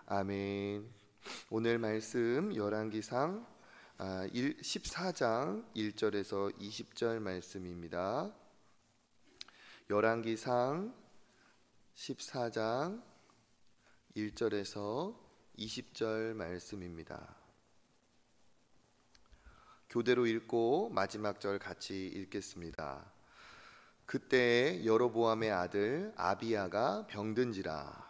아멘. 오늘 말씀 열왕기상 14장 1절에서 20절 말씀입니다. 열왕기상 14장 1절에서 20절 말씀입니다. 교대로 읽고 마지막 절 같이 읽겠습니다. 그때 여로보암의 아들 아비야가 병든지라.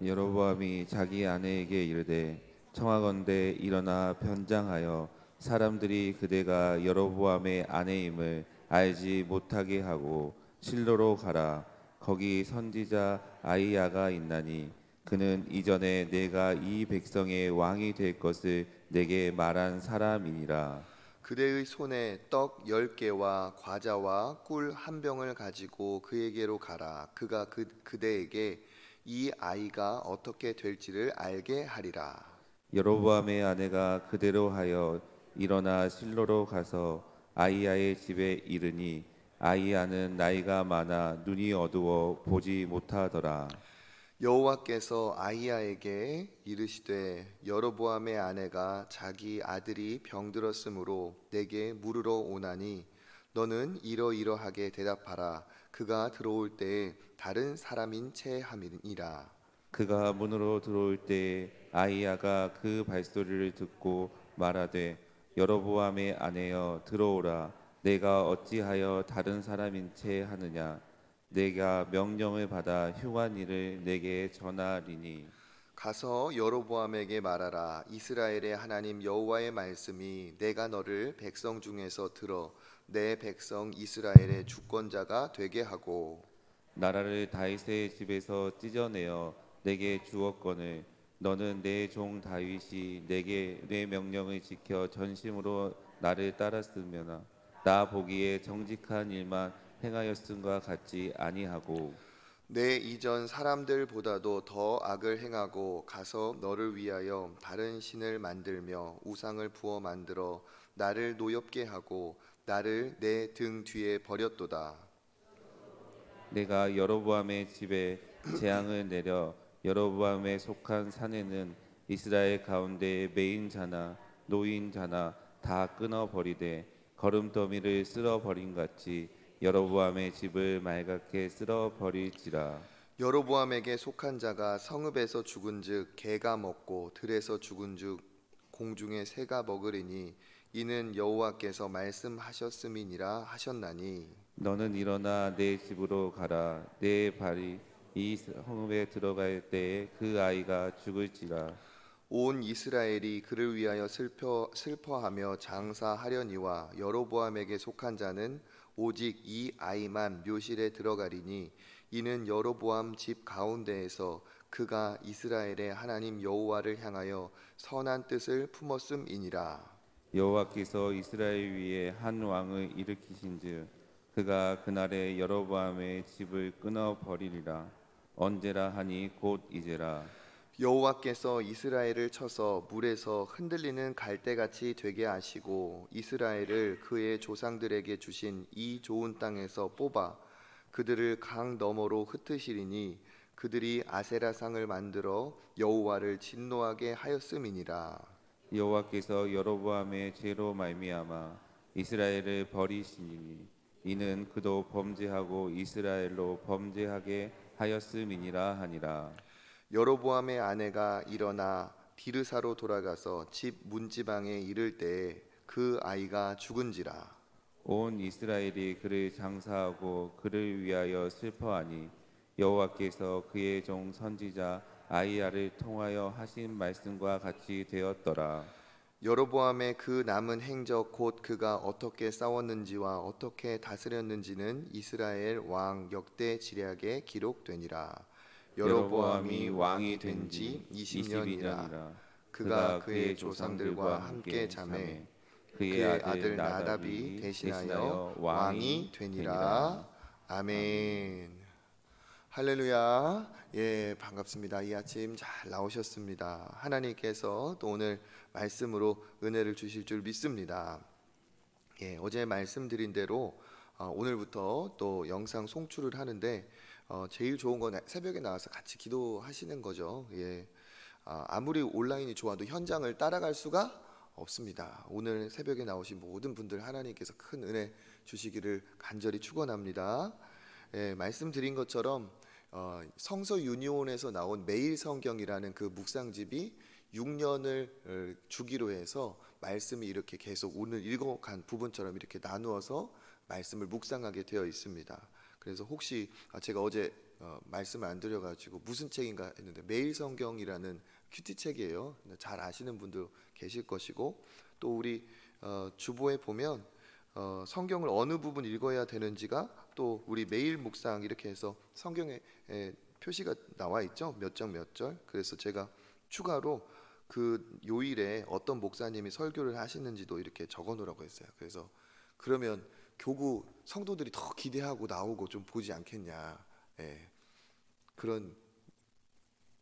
여로보암이 자기 아내에게 이르되 청하건대 일어나 변장하여 사람들이 그대가 여로보암의 아내임을 알지 못하게 하고 실로로 가라. 거기 선지자 아히야가 있나니 그는 이전에 내가 이 백성의 왕이 될 것을 내게 말한 사람이니라. 그대의 손에 떡 10개와 과자와 꿀 한 병을 가지고 그에게로 가라. 그가 그대에게 이 아이가 어떻게 될지를 알게 하리라. 여로보암의 아내가 그대로 하여 일어나 실로로 가서 아히야의 집에 이르니 아히야는 나이가 많아 눈이 어두워 보지 못하더라. 여호와께서 아히야에게 이르시되 여로보암의 아내가 자기 아들이 병들었으므로 내게 물으러 오나니 너는 이러이러하게 대답하라. 그가 들어올 때에 다른 사람인 채 함이니라. 그가 문으로 들어올 때에 아히야가 그 발소리를 듣고 말하되 여로보암의 아내여 들어오라. 내가 어찌하여 다른 사람인 채 하느냐. 내가 명령을 받아 흉한 일을 내게 전하리니. 가서 여로보암에게 말하라. 이스라엘의 하나님 여호와의 말씀이 내가 너를 백성 중에서 들어 내 백성 이스라엘의 주권자가 되게 하고 나라를 다윗의 집에서 찢어내어 내게 주었거늘 너는 내 종 다윗이 내게 내 명령을 지켜 전심으로 나를 따랐으며나 나 보기에 정직한 일만 행하였음과 같지 아니하고 내 이전 사람들보다도 더 악을 행하고 가서 너를 위하여 다른 신을 만들며 우상을 부어 만들어 나를 노엽게 하고 나를 내 등 뒤에 버렸도다. 내가 여로보암의 집에 재앙을 내려 여로보암에 속한 산에는 이스라엘 가운데 매인 자나 노인 자나 다 끊어 버리되 거름더미를 쓸어 버린 같이 여로보암의 집을 말갛게 쓸어 버릴지라. 여로보암에게 속한 자가 성읍에서 죽은즉 개가 먹고 들에서 죽은즉 공중의 새가 먹으리니 이는 여호와께서 말씀하셨음이니라 하셨나니 너는 일어나 내 집으로 가라. 내 발이 이 성읍에 들어갈 때에 그 아이가 죽을지라. 온 이스라엘이 그를 위하여 슬퍼하며 장사하려니와 여로보암에게 속한 자는 오직 이 아이만 묘실에 들어가리니 이는 여로보암 집 가운데에서 그가 이스라엘의 하나님 여호와를 향하여 선한 뜻을 품었음이니라. 여호와께서 이스라엘 위에 한 왕을 일으키신즉 그가 그날에 여로보암의 집을 끊어 버리리라. 언제라 하니 곧 이제라. 여호와께서 이스라엘을 쳐서 물에서 흔들리는 갈대같이 되게 하시고 이스라엘을 그의 조상들에게 주신 이 좋은 땅에서 뽑아 그들을 강 너머로 흩으시리니 그들이 아세라상을 만들어 여호와를 진노하게 하였음이니라. 여호와께서 여로보암의 죄로 말미암아 이스라엘을 버리시니 이는 그도 범죄하고 이스라엘로 범죄하게 하였음이니라 하니라. 여로보암의 아내가 일어나 디르사로 돌아가서 집 문지방에 이를 때에 그 아이가 죽은지라. 온 이스라엘이 그를 장사하고 그를 위하여 슬퍼하니 여호와께서 그의 종 선지자 아히야를 통하여 하신 말씀과 같이 되었더라. 여로보암의 그 남은 행적 곧 그가 어떻게 싸웠는지와 어떻게 다스렸는지는 이스라엘 왕 역대 지략에 기록되니라. 여로보암이 왕이 된 지 20년이라. 그가 그의 조상들과 함께 잠에 그의 아들 나답이 대신하여 왕이 되니라. 아멘. 할렐루야. 예, 반갑습니다. 이 아침 잘 나오셨습니다. 하나님께서 또 오늘 말씀으로 은혜를 주실 줄 믿습니다. 예, 어제 말씀드린 대로 오늘부터 또 영상 송출을 하는데 제일 좋은 건 새벽에 나와서 같이 기도하시는 거죠. 예, 아무리 온라인이 좋아도 현장을 따라갈 수가 없습니다. 오늘 새벽에 나오신 모든 분들 하나님께서 큰 은혜 주시기를 간절히 축원합니다. 예, 말씀드린 것처럼 성서 유니온에서 나온 매일 성경이라는 그 묵상집이 6년을 주기로 해서 말씀이 이렇게 계속 오늘 읽어간 부분처럼 이렇게 나누어서 말씀을 묵상하게 되어 있습니다. 그래서 혹시 제가 어제 말씀을 안 드려가지고 무슨 책인가 했는데 매일 성경이라는 큐티 책이에요. 잘 아시는 분도 계실 것이고, 또 우리 주보에 보면 성경을 어느 부분 읽어야 되는지가 또 우리 매일 묵상 이렇게 해서 성경에 표시가 나와 있죠. 몇 장 몇 절. 그래서 제가 추가로 그 요일에 어떤 목사님이 설교를 하시는지도 이렇게 적어 놓으라고 했어요. 그래서 그러면 교구 성도들이 더 기대하고 나오고 좀 보지 않겠냐, 그런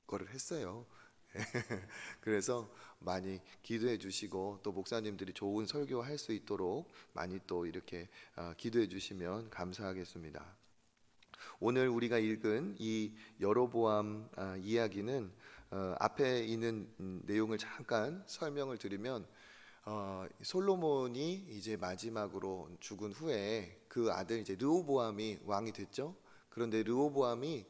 거를 했어요. 그래서 많이 기도해 주시고 또 목사님들이 좋은 설교할 수 있도록 많이 또 이렇게 기도해 주시면 감사하겠습니다. 오늘 우리가 읽은 이 여로보암 이야기는 앞에 있는 내용을 잠깐 설명을 드리면, 솔로몬이 이제 마지막으로 죽은 후에 그 아들 이제 르호보암이 왕이 됐죠. 그런데 르호보암이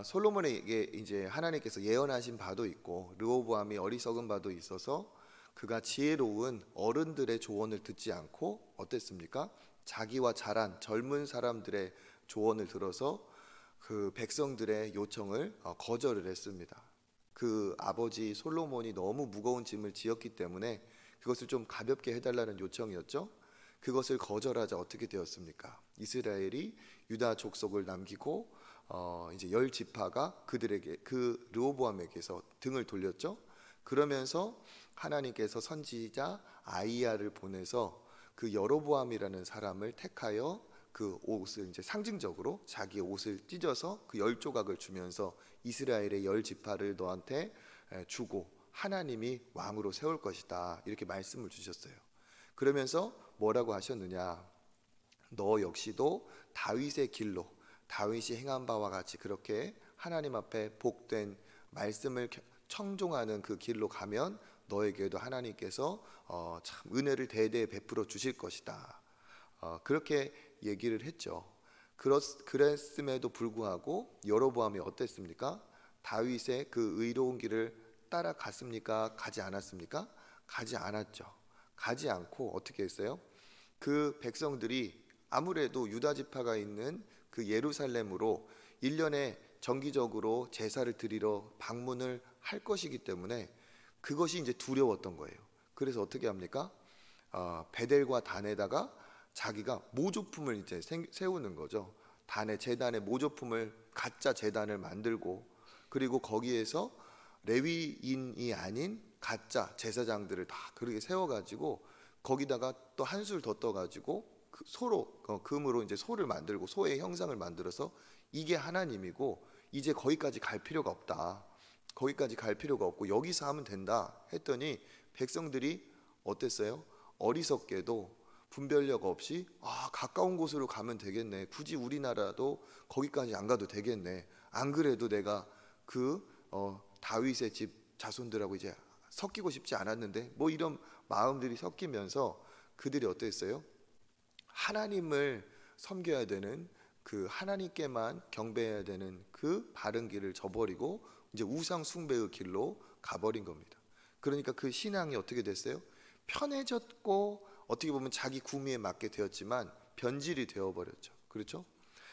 솔로몬에게 이제 하나님께서 예언하신 바도 있고 르호보암이 어리석은 바도 있어서 그가 지혜로운 어른들의 조언을 듣지 않고 어땠습니까? 자기와 자란 젊은 사람들의 조언을 들어서 그 백성들의 요청을 거절을 했습니다. 그 아버지 솔로몬이 너무 무거운 짐을 지었기 때문에 그것을 좀 가볍게 해달라는 요청이었죠. 그것을 거절하자 어떻게 되었습니까? 이스라엘이 유다 족속을 남기고 이제 10지파가 그들에게, 그 르호보암에게서 등을 돌렸죠. 그러면서 하나님께서 선지자 아이야를 보내서 그 여로보암이라는 사람을 택하여 그 옷을 이제 상징적으로 자기의 옷을 찢어서 그 10조각을 주면서 이스라엘의 10지파를 너한테 주고 하나님이 왕으로 세울 것이다, 이렇게 말씀을 주셨어요. 그러면서 뭐라고 하셨느냐? 너 역시도 다윗의 길로, 다윗이 행한 바와 같이 그렇게 하나님 앞에 복된 말씀을 청종하는 그 길로 가면 너에게도 하나님께서 참 은혜를 대대에 베풀어 주실 것이다, 그렇게 얘기를 했죠. 그랬음에도 불구하고 여로보암이 어땠습니까? 다윗의 그 의로운 길을 따라갔습니까? 가지 않았습니까? 가지 않았죠. 가지 않고 어떻게 했어요? 그 백성들이 아무래도 유다 지파가 있는 그 예루살렘으로 1년에 정기적으로 제사를 드리러 방문을 할 것이기 때문에 그것이 이제 두려웠던 거예요. 그래서 어떻게 합니까? 베델과 단에다가 자기가 모조품을 이제 세우는 거죠. 단의 제단의 모조품을, 가짜 제단을 만들고, 그리고 거기에서 레위인이 아닌 가짜 제사장들을 다 그렇게 세워가지고 거기다가 또 한술 더 떠가지고 그 소로 금으로 이제 소를 만들고 소의 형상을 만들어서 이게 하나님이고 이제 거기까지 갈 필요가 없다, 거기까지 갈 필요가 없고 여기서 하면 된다 했더니 백성들이 어땠어요? 어리석게도 분별력 없이 가까운 곳으로 가면 되겠네, 굳이 우리나라도 거기까지 안 가도 되겠네, 안 그래도 내가 그 다윗의 집 자손들하고 이제 섞이고 싶지 않았는데, 뭐 이런 마음들이 섞이면서 그들이 어땠어요? 하나님을 섬겨야 되는, 그 하나님께만 경배해야 되는 그 바른 길을 저버리고 이제 우상 숭배의 길로 가버린 겁니다. 그러니까 그 신앙이 어떻게 됐어요? 편해졌고 어떻게 보면 자기 구미에 맞게 되었지만 변질이 되어버렸죠. 그렇죠?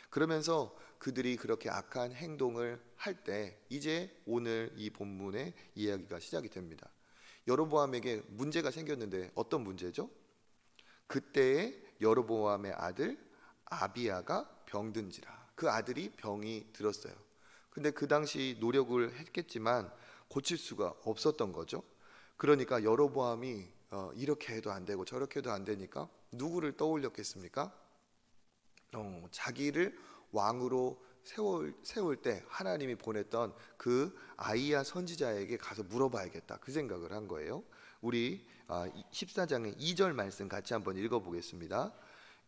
그러면서 그들이 그렇게 악한 행동을 할 때 이제 오늘 이 본문의 이야기가 시작이 됩니다. 여로보암에게 문제가 생겼는데 어떤 문제죠? 그때에 여로보암의 아들 아비야가 병든지라, 그 아들이 병이 들었어요. 근데 그 당시 노력을 했겠지만 고칠 수가 없었던 거죠. 그러니까 여로보암이 이렇게 해도 안 되고 저렇게 해도 안 되니까 누구를 떠올렸겠습니까? 자기를 왕으로 세울 때 하나님이 보냈던 그 아이야 선지자에게 가서 물어봐야겠다, 그 생각을 한 거예요. 우리 14장의 2절 말씀 같이 한번 읽어보겠습니다.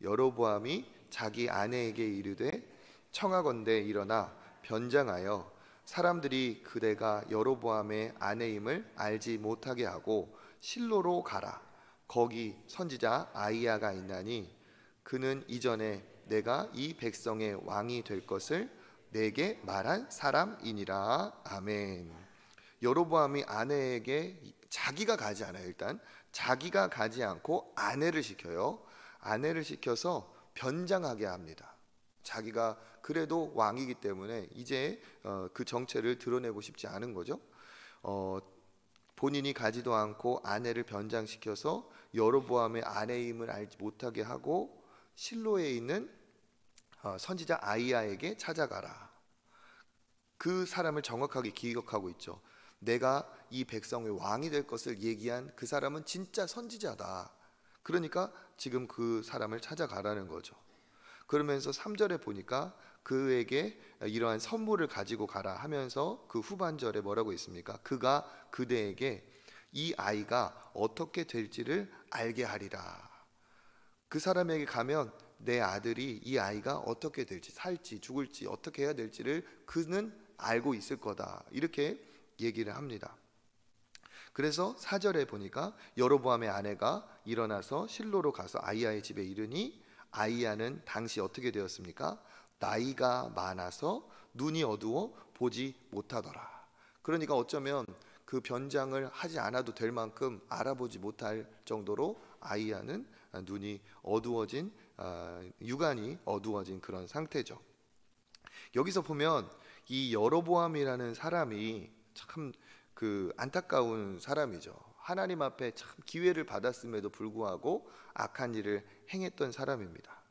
여로보암이 자기 아내에게 이르되 청하건대 일어나 변장하여 사람들이 그대가 여로보암의 아내임을 알지 못하게 하고 실로로 가라. 거기 선지자 아이야가 있나니 그는 이전에 내가 이 백성의 왕이 될 것을 내게 말한 사람이니라. 아멘. 여로보암이 아내에게 자기가 가지 않아요. 일단 자기가 가지 않고 아내를 시켜요. 아내를 시켜서 변장하게 합니다. 자기가 그래도 왕이기 때문에 이제 그 정체를 드러내고 싶지 않은 거죠. 본인이 가지도 않고 아내를 변장시켜서 여로보암의 아내임을 알지 못하게 하고 실로에 있는 선지자 아이야에게 찾아가라. 그 사람을 정확하게 기억하고 있죠. 내가 이 백성의 왕이 될 것을 얘기한 그 사람은 진짜 선지자다. 그러니까 지금 그 사람을 찾아가라는 거죠. 그러면서 3절에 보니까 그에게 이러한 선물을 가지고 가라 하면서 그 후반절에 뭐라고 있습니까? 그가 그대에게 이 아이가 어떻게 될지를 알게 하리라. 그 사람에게 가면 내 아들이 이 아이가 어떻게 될지, 살지 죽을지 어떻게 해야 될지를 그는 알고 있을 거다. 이렇게 얘기를 합니다. 그래서 4절에 보니까 여로보암의 아내가 일어나서 실로로 가서 아이야의 집에 이르니 아이야는 당시 어떻게 되었습니까? 나이가 많아서 눈이 어두워 보지 못하더라. 그러니까 어쩌면 그 변장을 하지 않아도 될 만큼 알아보지 못할 정도로 아이야는 눈이 어두워진, 육안이 어두워진 그런 상태죠. 여기서 보면 이 여로보암이라는 사람이 참 그 안타까운 사람이죠. 하나님 앞에 참 기회를 받았음에도 불구하고 악한 일을 행했던 사람입니다.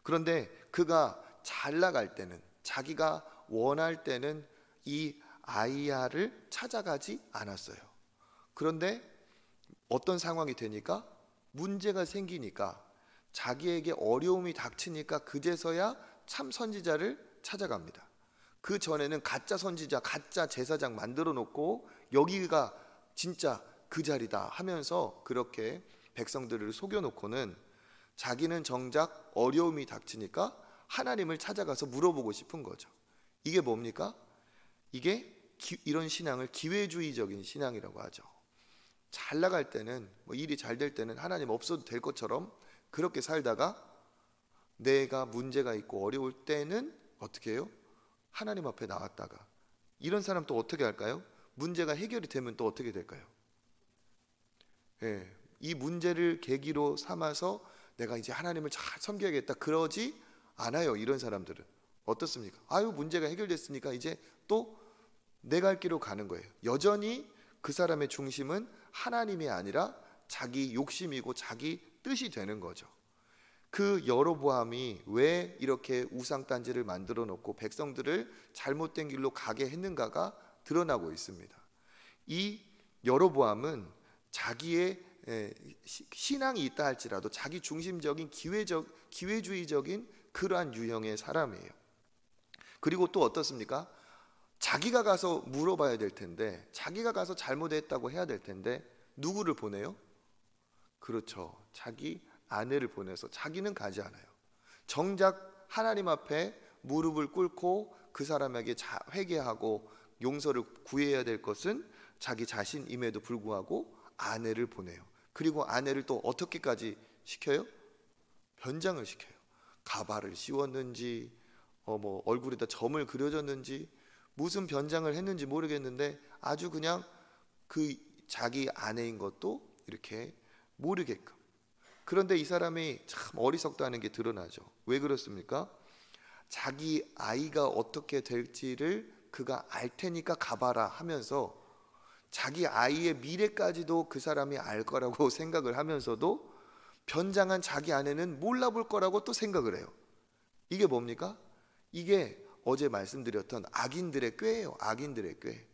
그런데 그가 잘 나갈 때는, 자기가 원할 때는 이 아이야를 찾아가지 않았어요. 그런데 어떤 상황이 되니까, 문제가 생기니까, 자기에게 어려움이 닥치니까 그제서야 참 선지자를 찾아갑니다. 그 전에는 가짜 선지자, 가짜 제사장 만들어 놓고 여기가 진짜 그 자리다 하면서 그렇게 백성들을 속여놓고는 자기는 정작 어려움이 닥치니까 하나님을 찾아가서 물어보고 싶은 거죠. 이게 뭡니까? 이게 이런 신앙을 기회주의적인 신앙이라고 하죠. 잘 나갈 때는, 일이 잘 될 때는 하나님 없어도 될 것처럼 그렇게 살다가 내가 문제가 있고 어려울 때는 어떻게 해요? 하나님 앞에 나왔다가, 이런 사람 또 어떻게 할까요? 문제가 해결이 되면 또 어떻게 될까요? 이 문제를 계기로 삼아서 내가 이제 하나님을 잘 섬겨야겠다 그러지 않아요. 이런 사람들은 어떻습니까? 아유, 문제가 해결됐으니까 이제 또 내가 할 길로 가는 거예요. 여전히 그 사람의 중심은 하나님이 아니라 자기 욕심이고 자기 뜻이 되는 거죠. 그 여로보암이 왜 이렇게 우상단지를 만들어 놓고 백성들을 잘못된 길로 가게 했는가가 드러나고 있습니다. 이 여로보암은 자기의 신앙이 있다 할지라도 자기 중심적인 기회주의적인 그러한 유형의 사람이에요. 그리고 또 어떻습니까? 자기가 가서 물어봐야 될 텐데, 자기가 가서 잘못했다고 해야 될 텐데 누구를 보내요? 그렇죠. 자기 아내를 보내서 자기는 가지 않아요. 정작 하나님 앞에 무릎을 꿇고 그 사람에게 회개하고 용서를 구해야 될 것은 자기 자신임에도 불구하고 아내를 보내요. 그리고 아내를 또 어떻게까지 시켜요? 변장을 시켜요. 가발을 씌웠는지 얼굴에다 점을 그려줬는지 무슨 변장을 했는지 모르겠는데 아주 그냥 그 자기 아내인 것도 이렇게 모르게끔. 그런데 이 사람이 참 어리석다는 게 드러나죠. 왜 그렇습니까? 자기 아이가 어떻게 될지를 그가 알 테니까 가봐라 하면서 자기 아이의 미래까지도 그 사람이 알 거라고 생각을 하면서도 변장한 자기 아내는 몰라볼 거라고 또 생각을 해요. 이게 뭡니까? 이게 어제 말씀드렸던 악인들의 꾀예요. 악인들의 꾀.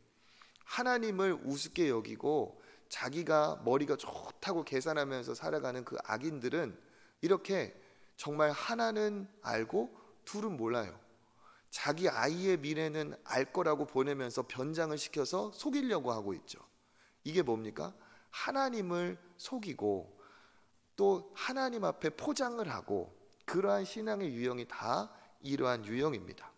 하나님을 우습게 여기고 자기가 머리가 좋다고 계산하면서 살아가는 그 악인들은 이렇게 정말 하나는 알고 둘은 몰라요. 자기 아이의 미래는 알 거라고 보내면서 변장을 시켜서 속이려고 하고 있죠. 이게 뭡니까? 하나님을 속이고 또 하나님 앞에 포장을 하고, 그러한 신앙의 유형이 다 이러한 유형입니다.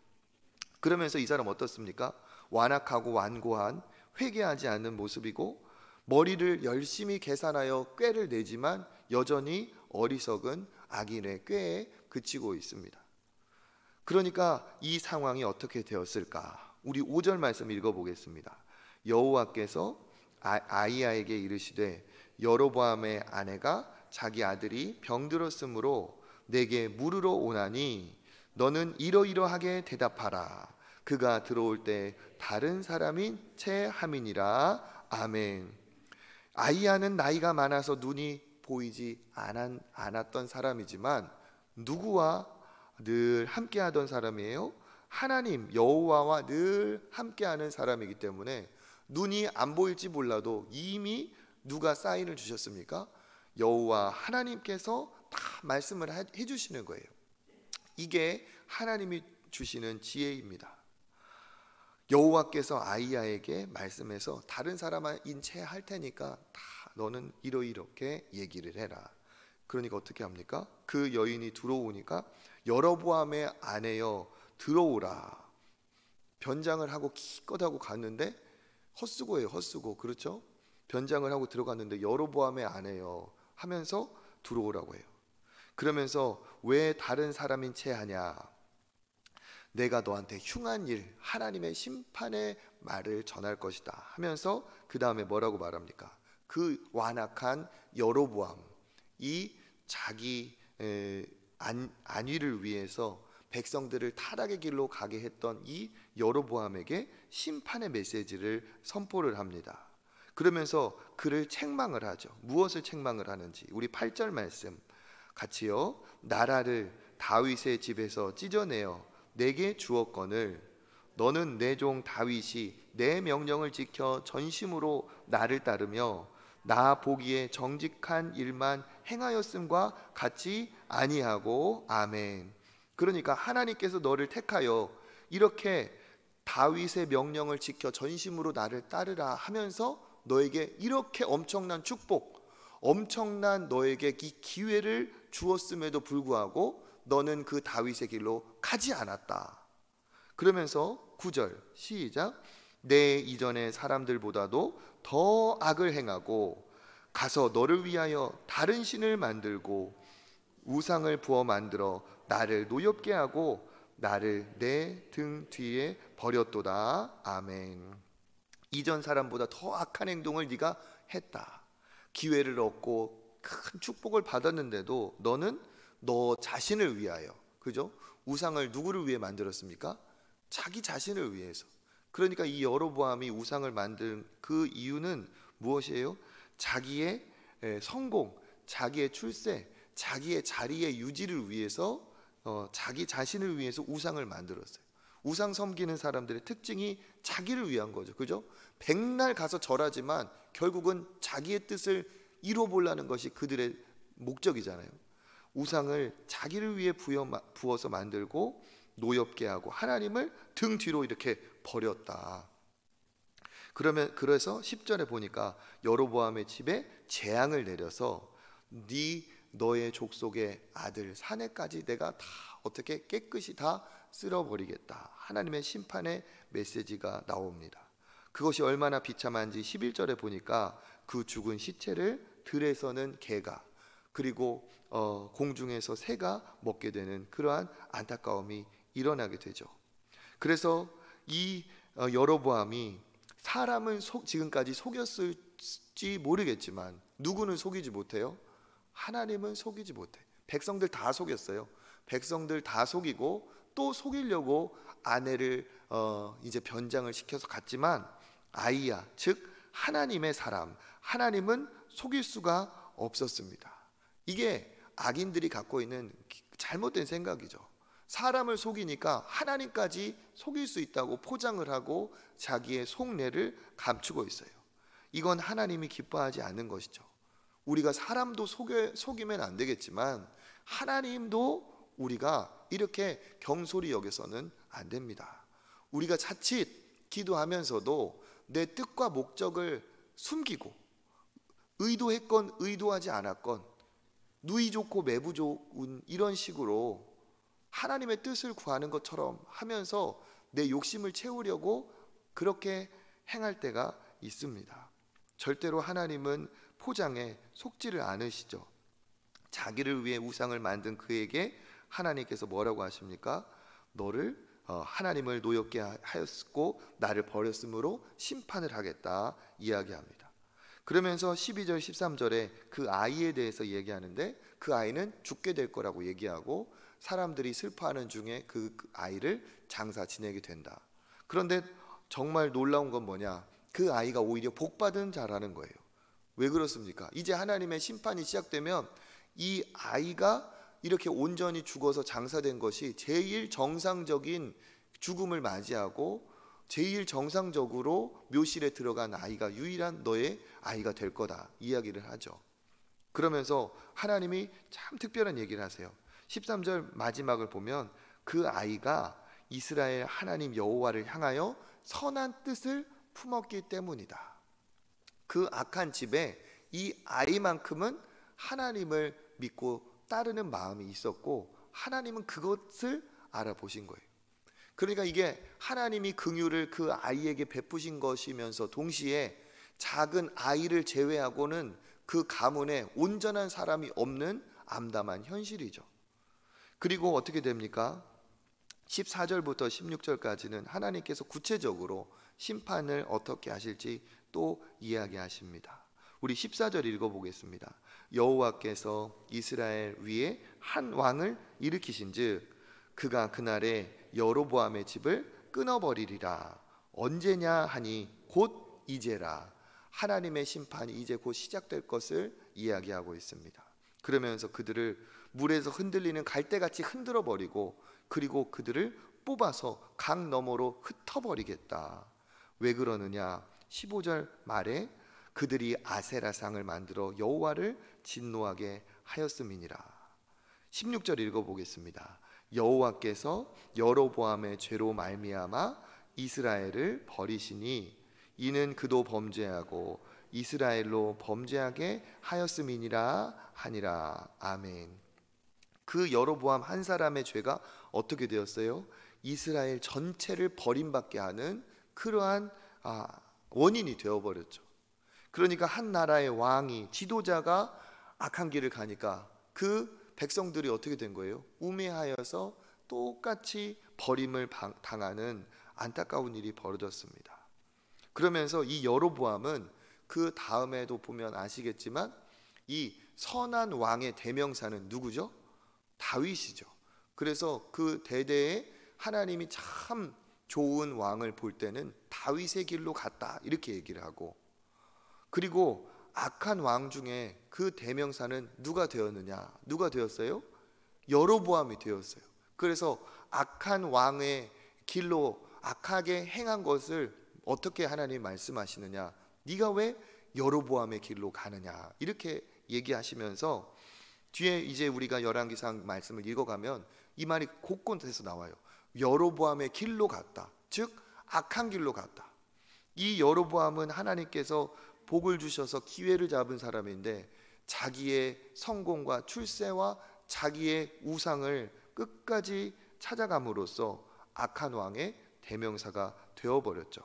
그러면서 이 사람 어떻습니까? 완악하고 완고한 회개하지 않는 모습이고, 머리를 열심히 계산하여 꾀를 내지만 여전히 어리석은 악인의 꾀에 그치고 있습니다. 그러니까 이 상황이 어떻게 되었을까? 우리 5절 말씀 읽어보겠습니다. 여호와께서 아이야에게 이르시되 여로보암의 아내가 자기 아들이 병들었으므로 내게 물으러 오나니 너는 이러이러하게 대답하라. 그가 들어올 때 다른 사람인 채 함이니라. 아멘. 아이야는 나이가 많아서 눈이 보이지 않았던 사람이지만 누구와 늘 함께하던 사람이에요? 하나님 여호와와 늘 함께하는 사람이기 때문에 눈이 안 보일지 몰라도 이미 누가 사인을 주셨습니까? 여호와 하나님께서 다 말씀을 해주시는 거예요. 이게 하나님이 주시는 지혜입니다. 여호와께서 아이야에게 말씀해서 다른 사람인 채 할 테니까 다 너는 이렇게 얘기를 해라. 그러니까 어떻게 합니까? 그 여인이 들어오니까 여로보암의 아내여 들어오라. 변장을 하고 기껏 하고 갔는데 헛수고예요. 헛수고. 그렇죠? 변장을 하고 들어갔는데 여로보암의 아내여 하면서 들어오라고 해요. 그러면서 왜 다른 사람인 채 하냐? 내가 너한테 흉한 일, 하나님의 심판의 말을 전할 것이다 하면서 그 다음에 뭐라고 말합니까? 그 완악한 여로보암, 이 자기 안위를 위해서 백성들을 타락의 길로 가게 했던 이 여로보암에게 심판의 메시지를 선포를 합니다. 그러면서 그를 책망을 하죠. 무엇을 책망을 하는지 우리 8절 말씀 같이요. 나라를 다윗의 집에서 찢어내어 내게 주었거늘 너는 내 종 다윗이 내 명령을 지켜 전심으로 나를 따르며 나 보기에 정직한 일만 행하였음과 같이 아니하고. 아멘. 그러니까 하나님께서 너를 택하여 이렇게 다윗의 명령을 지켜 전심으로 나를 따르라 하면서 너에게 이렇게 엄청난 축복, 엄청난 너에게 이 기회를 주었음에도 불구하고 너는 그 다윗의 길로 가지 않았다. 그러면서 9절 시작. 내 이전의 사람들보다도 더 악을 행하고 가서 너를 위하여 다른 신을 만들고 우상을 부어 만들어 나를 노엽게 하고 나를 내 등 뒤에 버렸도다. 아멘. 이전 사람보다 더 악한 행동을 네가 했다. 기회를 얻고 큰 축복을 받았는데도 너는 너 자신을 위하여, 그죠? 우상을 누구를 위해 만들었습니까? 자기 자신을 위해서. 그러니까 이 여로보암이 우상을 만든 그 이유는 무엇이에요? 자기의 성공, 자기의 출세, 자기의 자리의 유지를 위해서 자기 자신을 위해서 우상을 만들었어요. 우상 섬기는 사람들의 특징이 자기를 위한 거죠. 그죠? 백날 가서 절하지만 결국은 자기의 뜻을 이루어보려는 것이 그들의 목적이잖아요. 우상을 자기를 위해 부어서 만들고 노엽게 하고 하나님을 등 뒤로 이렇게 버렸다. 그래서 10절에 보니까 여로보암의 집에 재앙을 내려서 너의 족속의 아들 사내까지 내가 다 어떻게 깨끗이 다 쓸어버리겠다. 하나님의 심판의 메시지가 나옵니다. 그것이 얼마나 비참한지 11절에 보니까 그 죽은 시체를 들에서는 개가 그리고 공중에서 새가 먹게 되는 그러한 안타까움이 일어나게 되죠. 그래서 이 여로보암이 사람을 지금까지 속였을지 모르겠지만 누구는 속이지 못해요? 하나님은 속이지 못해. 백성들 다 속였어요. 백성들 다 속이고 또 속이려고 아내를 이제 변장을 시켜서 갔지만 아이야, 즉 하나님의 사람, 하나님은 속일 수가 없었습니다. 이게 악인들이 갖고 있는 잘못된 생각이죠. 사람을 속이니까 하나님까지 속일 수 있다고 포장을 하고 자기의 속내를 감추고 있어요. 이건 하나님이 기뻐하지 않는 것이죠. 우리가 사람도 속이면 안 되겠지만 하나님도 우리가 이렇게 경솔히 여겨서는 안 됩니다. 우리가 자칫 기도하면서도 내 뜻과 목적을 숨기고 의도했건 의도하지 않았건 누이 좋고 매부 좋은 이런 식으로 하나님의 뜻을 구하는 것처럼 하면서 내 욕심을 채우려고 그렇게 행할 때가 있습니다. 절대로 하나님은 포장에 속지를 않으시죠. 자기를 위해 우상을 만든 그에게 하나님께서 뭐라고 하십니까? 너를 하나님을 노엽게 하였고 나를 버렸으므로 심판을 하겠다 이야기합니다. 그러면서 12절 13절에 그 아이에 대해서 얘기하는데 그 아이는 죽게 될 거라고 얘기하고 사람들이 슬퍼하는 중에 그 아이를 장사 지내게 된다. 그런데 정말 놀라운 건 뭐냐? 그 아이가 오히려 복받은 자라는 거예요. 왜 그렇습니까? 이제 하나님의 심판이 시작되면 이 아이가 이렇게 온전히 죽어서 장사된 것이 제일 정상적인 죽음을 맞이하고 제일 정상적으로 묘실에 들어간 아이가 유일한 너의 아이가 될 거다 이야기를 하죠. 그러면서 하나님이 참 특별한 얘기를 하세요. 13절 마지막을 보면 그 아이가 이스라엘 하나님 여호와를 향하여 선한 뜻을 품었기 때문이다. 그 악한 집에 이 아이만큼은 하나님을 믿고 따르는 마음이 있었고 하나님은 그것을 알아보신 거예요. 그러니까 이게 하나님이 긍휼을 그 아이에게 베푸신 것이면서 동시에 작은 아이를 제외하고는 그 가문에 온전한 사람이 없는 암담한 현실이죠. 그리고 어떻게 됩니까? 14절부터 16절까지는 하나님께서 구체적으로 심판을 어떻게 하실지 또 이야기하십니다. 우리 14절 읽어보겠습니다. 여호와께서 이스라엘 위에 한 왕을 일으키신즉 그가 그날에 여로보암의 집을 끊어버리리라. 언제냐 하니 곧 이제라. 하나님의 심판이 이제 곧 시작될 것을 이야기하고 있습니다. 그러면서 그들을 물에서 흔들리는 갈대같이 흔들어 버리고 그리고 그들을 뽑아서 강 너머로 흩어버리겠다. 왜 그러느냐? 15절 말에 그들이 아세라상을 만들어 여호와를 진노하게 하였음이니라. 16절 읽어보겠습니다. 여호와께서 여로보암의 죄로 말미암아 이스라엘을 버리시니 이는 그도 범죄하고 이스라엘로 범죄하게 하였음이니라 하니라. 아멘. 그 여로보암 한 사람의 죄가 어떻게 되었어요? 이스라엘 전체를 버림받게 하는 그러한 원인이 되어버렸죠. 그러니까 한 나라의 왕이 지도자가 악한 길을 가니까 그 백성들이 어떻게 된 거예요? 우매하여서 똑같이 버림을 당하는 안타까운 일이 벌어졌습니다. 그러면서 이 여로보암은 그 다음에도 보면 아시겠지만 이 선한 왕의 대명사는 누구죠? 다윗이죠. 그래서 그 대대에 하나님이 참 좋은 왕을 볼 때는 다윗의 길로 갔다 이렇게 얘기를 하고, 그리고 악한 왕 중에 그 대명사는 누가 되었느냐? 누가 되었어요? 여로보암이 되었어요. 그래서 악한 왕의 길로 악하게 행한 것을 어떻게 하나님 말씀하시느냐? 네가 왜 여로보암의 길로 가느냐? 이렇게 얘기하시면서 뒤에 이제 우리가 열왕기상 말씀을 읽어가면 이 말이 곳곳에서 나와요. 여로보암의 길로 갔다. 즉 악한 길로 갔다. 이 여로보암은 하나님께서 복을 주셔서 기회를 잡은 사람인데 자기의 성공과 출세와 자기의 우상을 끝까지 찾아감으로써 악한 왕의 대명사가 되어버렸죠.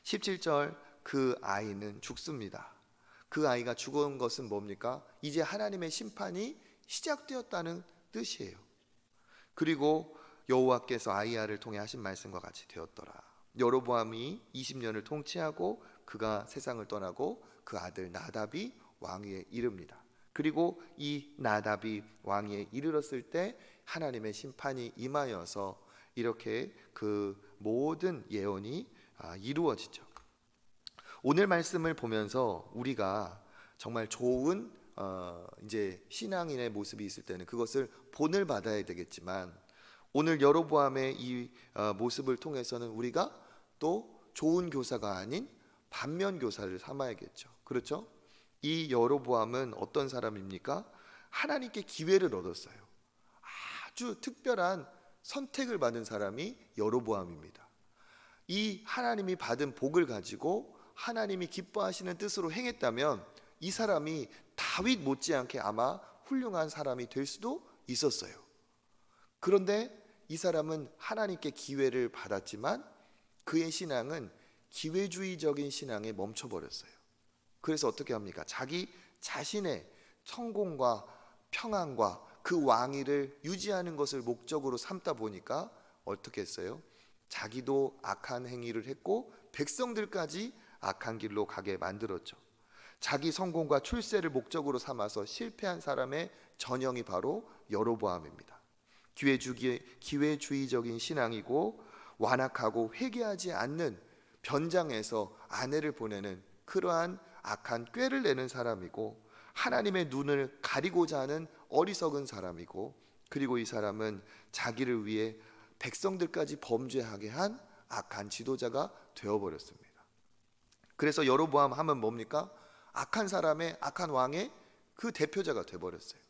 17절 그 아이는 죽습니다. 그 아이가 죽은 것은 뭡니까? 이제 하나님의 심판이 시작되었다는 뜻이에요. 그리고 여호와께서 아이야를 통해 하신 말씀과 같이 되었더라. 여로보암이 20년을 통치하고 그가 세상을 떠나고 그 아들 나답이 왕위에 이릅니다. 그리고 이 나답이 왕위에 이르렀을 때 하나님의 심판이 임하여서 이렇게 그 모든 예언이 이루어지죠. 오늘 말씀을 보면서 우리가 정말 좋은 이제 신앙인의 모습이 있을 때는 그것을 본을 받아야 되겠지만 오늘 여로보암의 이 모습을 통해서는 우리가 또 좋은 교사가 아닌 반면 교사를 삼아야겠죠. 그렇죠? 이 여로보암은 어떤 사람입니까? 하나님께 기회를 얻었어요. 아주 특별한 선택을 받은 사람이 여로보암입니다. 이 하나님이 받은 복을 가지고 하나님이 기뻐하시는 뜻으로 행했다면 이 사람이 다윗 못지않게 아마 훌륭한 사람이 될 수도 있었어요. 그런데 이 사람은 하나님께 기회를 받았지만 그의 신앙은 기회주의적인 신앙에 멈춰버렸어요. 그래서 어떻게 합니까? 자기 자신의 성공과 평안과 그 왕위를 유지하는 것을 목적으로 삼다 보니까 어떻게 했어요? 자기도 악한 행위를 했고 백성들까지 악한 길로 가게 만들었죠. 자기 성공과 출세를 목적으로 삼아서 실패한 사람의 전형이 바로 여로보암입니다. 기회주의적인 신앙이고 완악하고 회개하지 않는 변장에서 아내를 보내는 그러한 악한 꾀를 내는 사람이고, 하나님의 눈을 가리고자 하는 어리석은 사람이고, 그리고 이 사람은 자기를 위해 백성들까지 범죄하게 한 악한 지도자가 되어버렸습니다. 그래서 여로보암 하면 뭡니까? 악한 사람의, 악한 왕의 그 대표자가 되어버렸어요.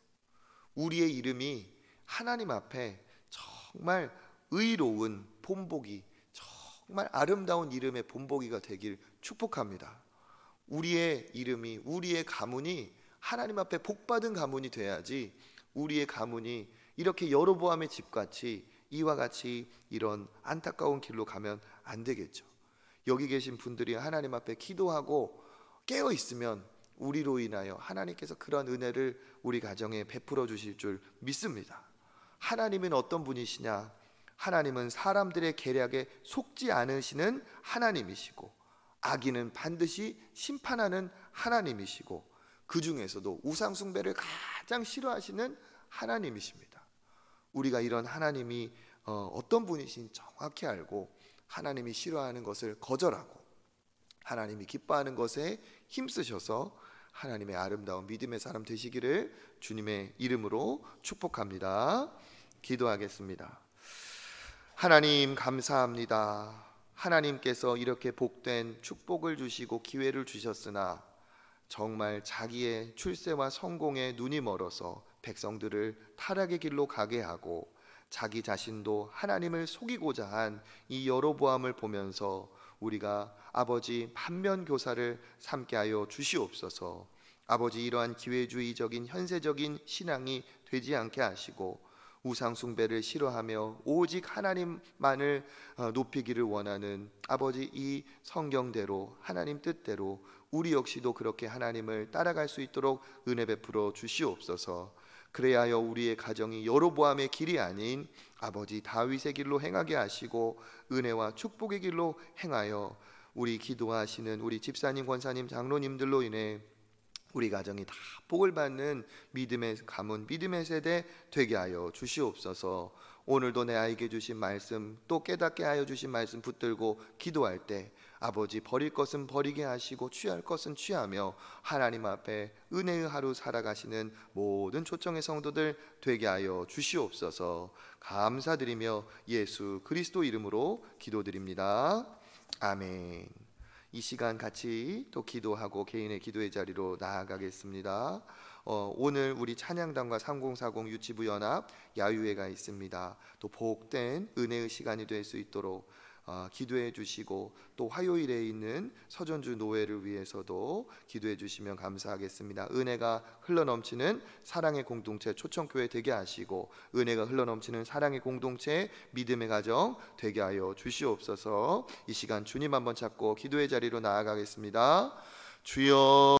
우리의 이름이 하나님 앞에 정말 의로운 본보기, 정말 아름다운 이름의 본보기가 되길 축복합니다. 우리의 이름이, 우리의 가문이 하나님 앞에 복받은 가문이 돼야지, 우리의 가문이 이렇게 여로보암의 집같이 이와 같이 이런 안타까운 길로 가면 안 되겠죠. 여기 계신 분들이 하나님 앞에 기도하고 깨어 있으면 우리로 인하여 하나님께서 그런 은혜를 우리 가정에 베풀어 주실 줄 믿습니다. 하나님은 어떤 분이시냐? 하나님은 사람들의 계략에 속지 않으시는 하나님이시고, 악인은 반드시 심판하는 하나님이시고, 그 중에서도 우상 숭배를 가장 싫어하시는 하나님이십니다. 우리가 이런 하나님이 어떤 분이신 정확히 알고 하나님이 싫어하는 것을 거절하고 하나님이 기뻐하는 것에 힘쓰셔서 하나님의 아름다운 믿음의 사람 되시기를 주님의 이름으로 축복합니다. 기도하겠습니다. 하나님 감사합니다. 하나님께서 이렇게 복된 축복을 주시고 기회를 주셨으나 정말 자기의 출세와 성공에 눈이 멀어서 백성들을 타락의 길로 가게 하고 자기 자신도 하나님을 속이고자 한 이 여로보암을 보면서 우리가 아버지 반면교사를 삼게 하여 주시옵소서. 아버지, 이러한 기회주의적인 현세적인 신앙이 되지 않게 하시고 우상 숭배를 싫어하며 오직 하나님만을 높이기를 원하는 아버지, 이 성경대로 하나님 뜻대로 우리 역시도 그렇게 하나님을 따라갈 수 있도록 은혜 베풀어 주시옵소서. 그래야 하여 우리의 가정이 여로보암의 길이 아닌 아버지 다윗의 길로 행하게 하시고 은혜와 축복의 길로 행하여 우리 기도하시는 우리 집사님, 권사님, 장로님들로 인해 우리 가정이 다 복을 받는 믿음의 가문, 믿음의 세대 되게 하여 주시옵소서. 오늘도 내 아이에게 주신 말씀, 또 깨닫게 하여 주신 말씀 붙들고 기도할 때 아버지, 버릴 것은 버리게 하시고 취할 것은 취하며 하나님 앞에 은혜의 하루 살아가시는 모든 초청의 성도들 되게 하여 주시옵소서. 감사드리며 예수 그리스도 이름으로 기도드립니다. 아멘. 이 시간 같이 또 기도하고 개인의 기도의 자리로 나아가겠습니다. 오늘 우리 찬양단과 3040 유치부 연합 야유회가 있습니다. 또 복된 은혜의 시간이 될 수 있도록 기도해 주시고, 또 화요일에 있는 서전주 노회를 위해서도 기도해 주시면 감사하겠습니다. 은혜가 흘러넘치는 사랑의 공동체 초청교회 되게 하시고 은혜가 흘러넘치는 사랑의 공동체 믿음의 가정 되게 하여 주시옵소서. 이 시간 주님 한번 찾고 기도의 자리로 나아가겠습니다. 주여